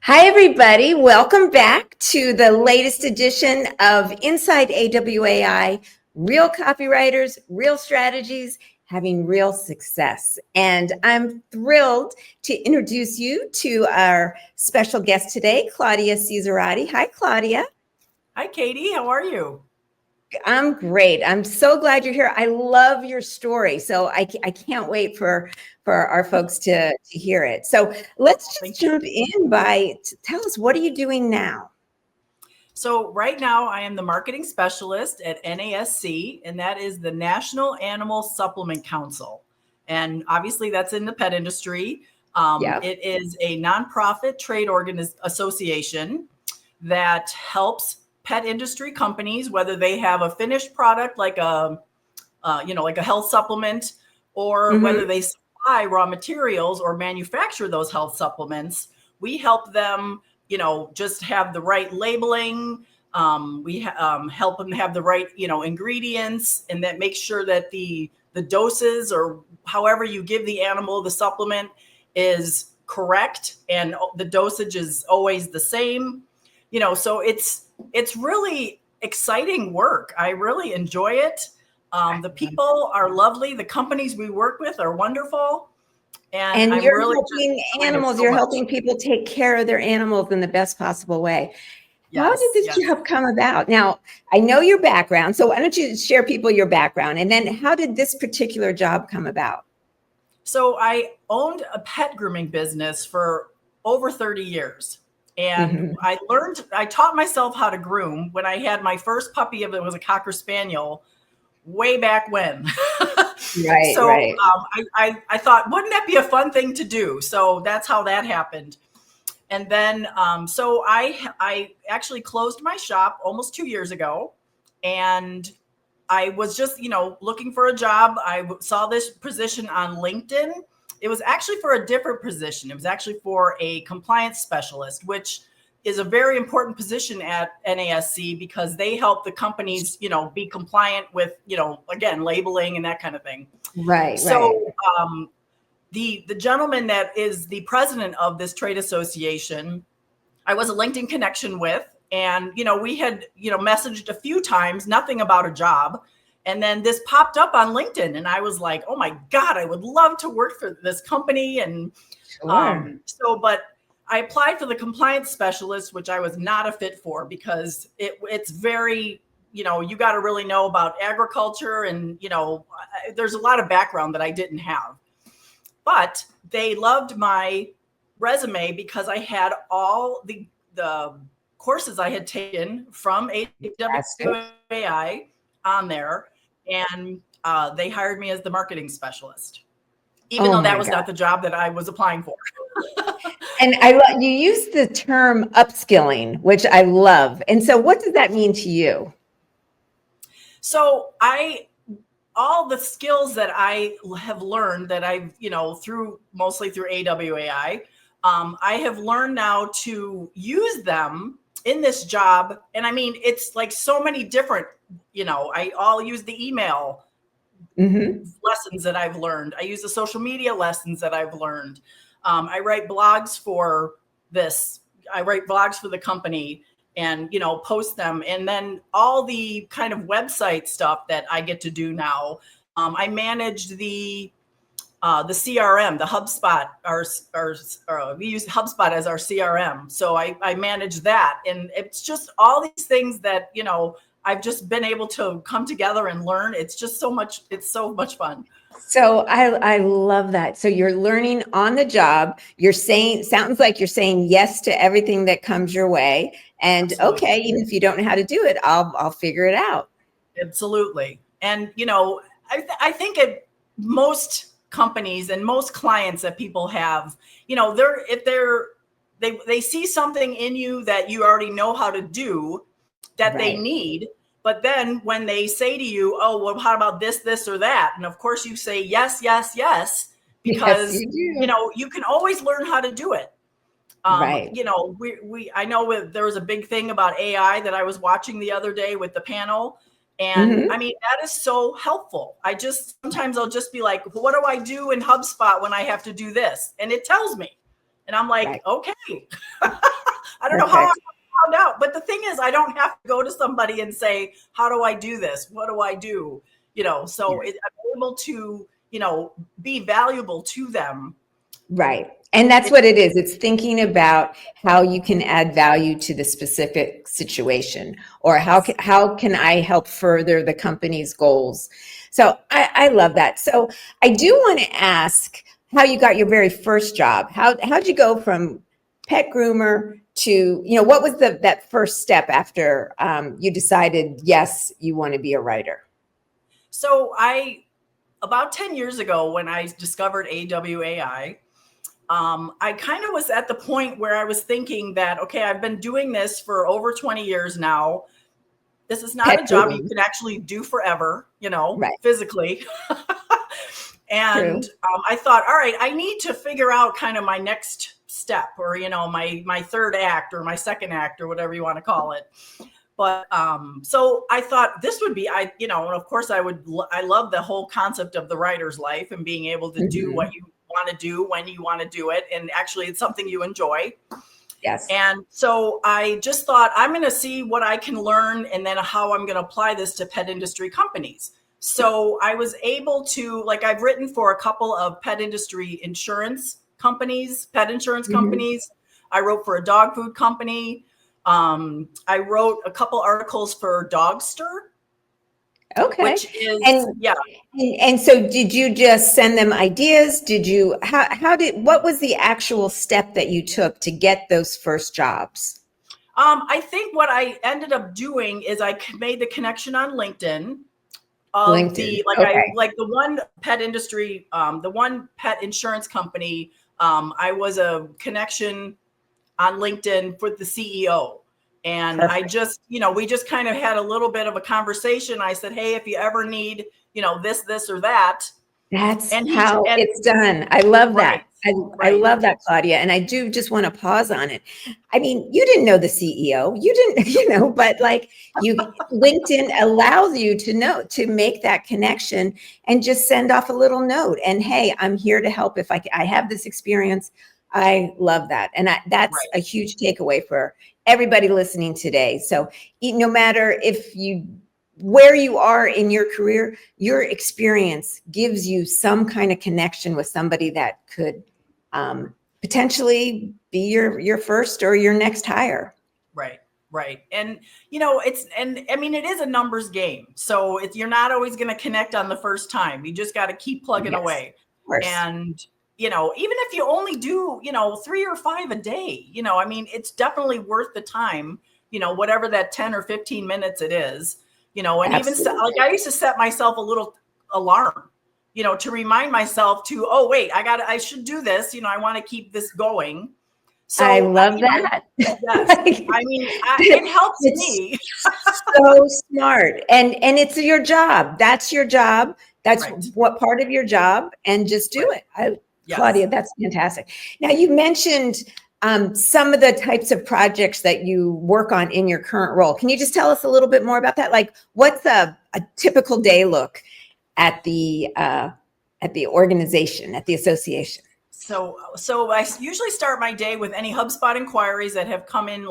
Hi, everybody. Welcome back to the latest edition of Inside AWAI, real copywriters, real strategies, having real success. And I'm thrilled to introduce you to our special guest today, Claudia Cesarotti. Hi, Claudia. Hi, Katie. How are you? I'm great. I'm so glad you're here. I love your story. So I can't wait for our folks to hear it. So let's just jump in by tell us, what are you doing now? So right now I am the marketing specialist at NASC, and that is the National Animal Supplement Council. And obviously that's in the pet industry. It is a nonprofit trade association that helps pet industry companies, whether they have a finished product like a health supplement, or whether they supply raw materials or manufacture those health supplements. We help them, just have the right labeling. We help them have the right, ingredients, and that makes sure that the doses, or however you give the animal the supplement, is correct and the dosage is always the same. So it's really exciting work. I really enjoy it. The people are lovely. The companies we work with are wonderful. And you're really helping animals. You're helping people take care of their animals in the best possible way. How did this job come about? Now, I know your background, so why don't you share people your background, and then how did this particular job come about? So I owned a pet grooming business for over 30 years. And I taught myself how to groom when I had my first puppy. It was a Cocker Spaniel way back when. Right. I thought, wouldn't that be a fun thing to do? So that's how that happened. And then, so I actually closed my shop almost 2 years ago, and I was just, looking for a job. I saw this position on LinkedIn. It was actually for a different position. It was actually for a compliance specialist, which is a very important position at NASC because they help the companies, be compliant with, again, labeling and that kind of thing. Right. So the gentleman that is the president of this trade association, I was a LinkedIn connection with, and, we had, messaged a few times, nothing about a job. And then this popped up on LinkedIn, and I was like, oh my God, I would love to work for this company. And but I applied for the compliance specialist, which I was not a fit for because it's very, you got to really know about agriculture, and, there's a lot of background that I didn't have. But they loved my resume because I had all the courses I had taken from AWAI on there, and they hired me as the marketing specialist, even though that was not the job that I was applying for. And you use the term upskilling, which I love. And so what does that mean to you? So all the skills that I have learned that I've, mostly through AWAI, I have learned now to use them in this job. And I mean, it's like so many different, I'll use the email lessons that I've learned. I use the social media lessons that I've learned. I write blogs for this. I write blogs for the company and, post them. And then all the kind of website stuff that I get to do now. I manage the CRM, the HubSpot, we use HubSpot as our CRM. So I manage that. And it's just all these things that, I've just been able to come together and learn. It's just so much fun. So I love that. So you're learning on the job. Sounds like you're saying yes to everything that comes your way. And Absolutely. Okay, even if you don't know how to do it, I'll figure it out. Absolutely. And, I think most companies and most clients that people have, they see something in you that you already know how to do that they need. But then when they say to you, oh, well, how about this, or that? And of course you say, yes, yes, yes, because, you can always learn how to do it. I know there was a big thing about AI that I was watching the other day with the panel. And I mean, that is so helpful. Sometimes I'll just be like, what do I do in HubSpot when I have to do this? And it tells me. And I'm like, Right. okay. I don't know how I Perfect. found out. But the thing is, I don't have to go to somebody and say, how do I do this? What do I do? So Yes. I'm able to, be valuable to them. Right. And that's what it is. It's thinking about how you can add value to the specific situation, or how can I help further the company's goals. So I love that. So I do want to ask how you got your very first job. How'd you go from pet groomer to, what was that first step after you decided, yes, you want to be a writer? So about 10 years ago, when I discovered AWAI, I kind of was at the point where I was thinking that, okay, I've been doing this for over 20 years now. This is not Pet a job you grooming. can actually do forever, Right. physically. And True. I thought, all right, I need to figure out kind of my next step, or, my third act or my second act, or whatever you want to call it. But so I thought this would be, and of course I love the whole concept of the writer's life and being able to do what you want to do when you want to do it. And actually it's something you enjoy. Yes. And so I just thought, I'm going to see what I can learn and then how I'm going to apply this to pet industry companies. So I was able to, I've written for a couple of pet industry insurance companies, pet insurance companies. I wrote for a dog food company. I wrote a couple articles for Dogster, Okay. which is, And yeah. and so did you just send them ideas? What was the actual step that you took to get those first jobs? I think what I ended up doing is I made the connection on LinkedIn of LinkedIn. the, Okay. the one pet industry, the one pet insurance company. I was a connection on LinkedIn with the CEO. And I Perfect. just, we just kind of had a little bit of a conversation. I said, hey, if you ever need, this or that. That's And how it's done. I love that. right, I right, love that, Claudia. And I do just want to pause on it. I mean, you didn't know the CEO. You didn't, but LinkedIn allows you to make that connection and just send off a little note. And hey, I'm here to help if I have this experience. I love that. And that's right, a huge takeaway for everybody listening today. So no matter where you are in your career, your experience gives you some kind of connection with somebody that could potentially be your first or your next hire. right, right. And, it is a numbers game. So you're not always going to connect on the first time. You just got to keep plugging Yes, away. of course. And, even if you only do, 3 or 5 a day, it's definitely worth the time, whatever that 10 or 15 minutes it is, and even Absolutely. I used to set myself a little alarm, to remind myself to, oh, wait, I should do this. I want to keep this going. I So, love that. yes, it helps It's me. so smart. And it's your job. That's your job. That's Right, what part of your job, and just do right. it. Yes. Claudia, that's fantastic. Now, you mentioned some of the types of projects that you work on in your current role. Can you just tell us a little bit more about that? Like, what's a typical day look at the organization, at the association? So I usually start my day with any HubSpot inquiries that have come in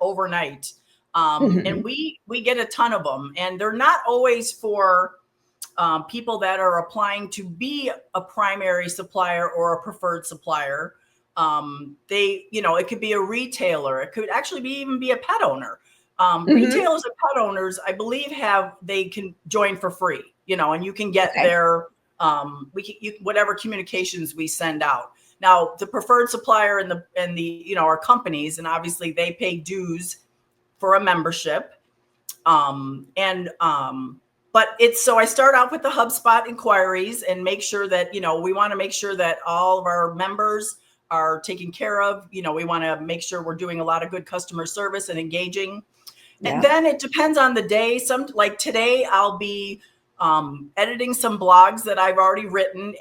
overnight. And we get a ton of them, and they're not always for people that are applying to be a primary supplier or a preferred supplier. It could be a retailer. It could actually even be a pet owner. Retailers and pet owners, I believe, they can join for free, and you can get Okay. their whatever communications we send out. Now, the preferred supplier and the our companies, and obviously they pay dues for a membership. But so I start out with the HubSpot inquiries and make sure that, we want to make sure that all of our members are taken care of. We want to make sure we're doing a lot of good customer service and engaging. Yeah. And then it depends on the day. Like today, I'll be editing some blogs that I've already written.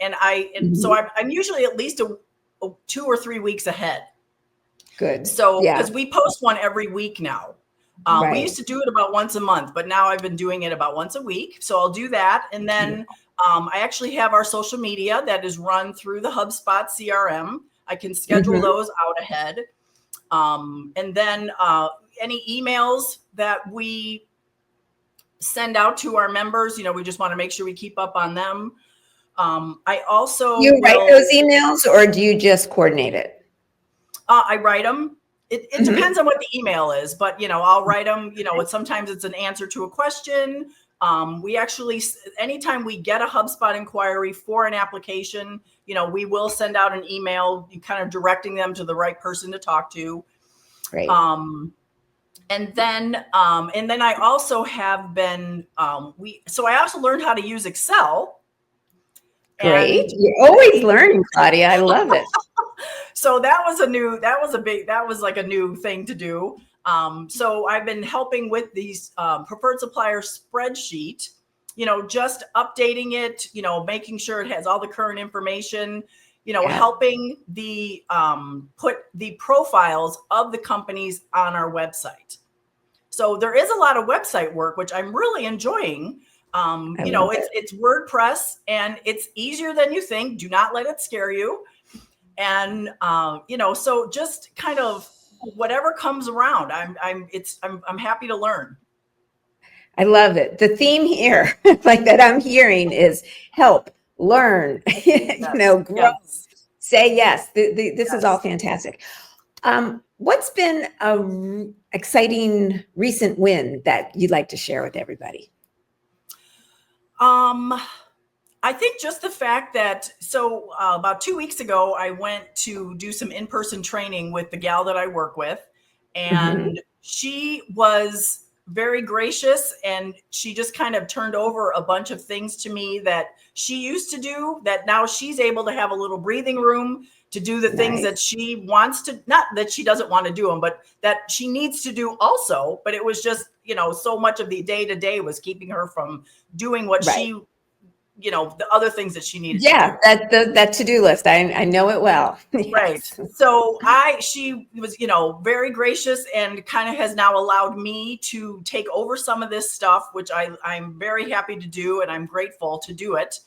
So I'm usually at least 2 or 3 weeks ahead. Good. So, Yeah. because we post one every week now. We used to do it about once a month, but now I've been doing it about once a week. So I'll do that. And then I actually have our social media that is run through the HubSpot CRM. I can schedule those out ahead. And then any emails that we send out to our members, we just want to make sure we keep up on them. I also you write those emails, or do you just coordinate it? I write them. It depends on what the email is, but I'll write them. Sometimes it's an answer to a question. We actually, anytime we get a HubSpot inquiry for an application, we will send out an email, kind of directing them to the right person to talk to. Great. And then I also have been, so I also learned how to use Excel. Great. You're always learning, Claudia. I love it. So that was like a new thing to do. So I've been helping with these preferred supplier spreadsheet, just updating it, making sure it has all the current information, helping the put the profiles of the companies on our website. So there is a lot of website work, which I'm really enjoying. It's WordPress, and it's easier than you think. Do not let it scare you. And so just kind of whatever comes around, I'm happy to learn. I love it. The theme here, like that I'm hearing, is help, learn, grow, say yes. This is all fantastic. What's been a exciting recent win that you'd like to share with everybody? I think just the fact that, about 2 weeks ago, I went to do some in-person training with the gal that I work with, and she was very gracious, and she just kind of turned over a bunch of things to me that she used to do, that now she's able to have a little breathing room to do the things that she wants to, not that she doesn't want to do them, but that she needs to do also. But it was just, so much of the day-to-day was keeping her from doing what she, the other things that she needed to do. that to-do list. I know it well. Right. So she was, very gracious, and kind of has now allowed me to take over some of this stuff, which I'm very happy to do, and I'm grateful to do it.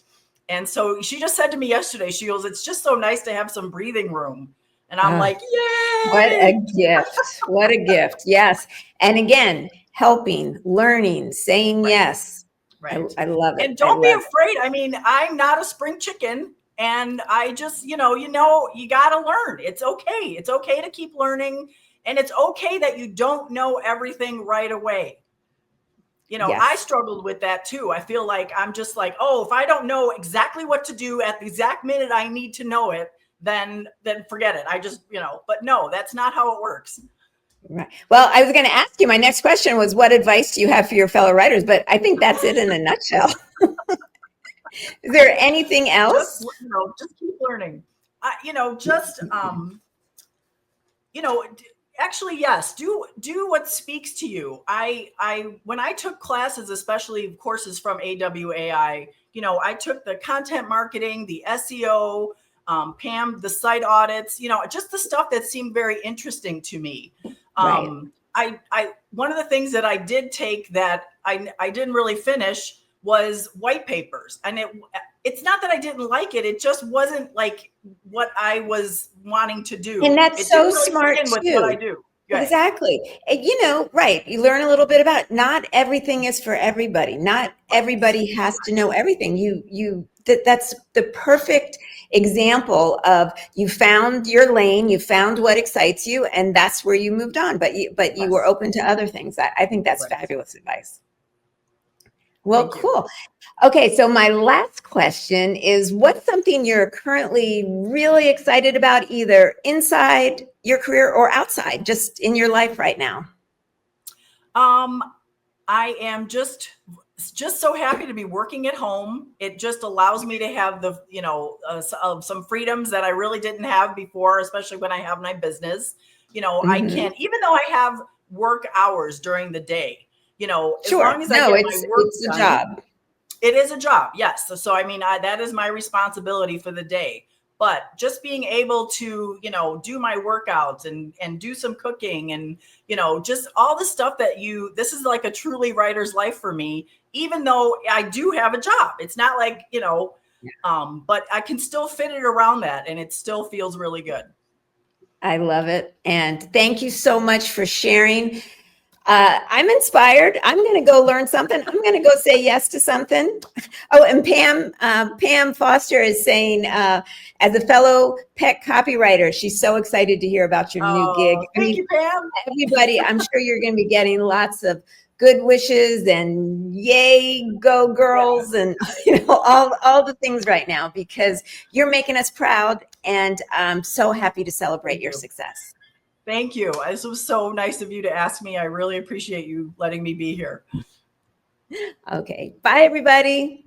And so she just said to me yesterday, she goes, "It's just so nice to have some breathing room." And I'm like, yay! What a gift. What a gift. Yes. And again, helping, learning, saying yes. Right. I love it. And don't be afraid. I mean, I'm not a spring chicken, and I just, you got to learn. It's okay. It's okay to keep learning, and it's okay that you don't know everything right away. I struggled with that too. I feel like I'm just like, oh, if I don't know exactly what to do at the exact minute I need to know it, then forget it. I just, but no, that's not how it works. Right. Well, I was going to ask you, my next question was, what advice do you have for your fellow writers? But I think that's it in a nutshell. Is there anything else? Just keep learning. Actually, yes, do what speaks to you. When I took classes, especially courses from AWAI, I took the content marketing, the SEO, Pam, the site audits, just the stuff that seemed very interesting to me. One of the things that I did take that I didn't really finish was white papers. And it's not that I didn't like it. It just wasn't like what I was wanting to do. And that's so smart too. With what I do. Right. Exactly. And, right. You learn a little bit about, not everything is for everybody. Not everybody has to know everything. That's the perfect example of, you found your lane, you found what excites you, and that's where you moved on. But you were open to other things. I think that's fabulous advice. Well, cool. Okay, so my last question is, what's something you're currently really excited about, either inside your career or outside, just in your life right now? I am just so happy to be working at home. It just allows me to have the, some freedoms that I really didn't have before, especially when I have my business. I can, even though I have work hours during the day, as long as I get my work it's a job. It is a job. Yes. So I mean, that is my responsibility for the day. But just being able to, do my workouts and do some cooking and, just all the stuff that this is like a truly writer's life for me, even though I do have a job. It's not like, But I can still fit it around that, and it still feels really good. I love it. And thank you so much for sharing. I'm inspired. I'm going to go learn something. I'm going to go say yes to something. Oh, and Pam Foster is saying, as a fellow pet copywriter, she's so excited to hear about your new gig. Thank you, Pam. Everybody, I'm sure you're going to be getting lots of good wishes and yay, go girls, and all the things right now, because you're making us proud, and I'm so happy to celebrate your success. Thank you. This was so nice of you to ask me. I really appreciate you letting me be here. Okay. Bye, everybody.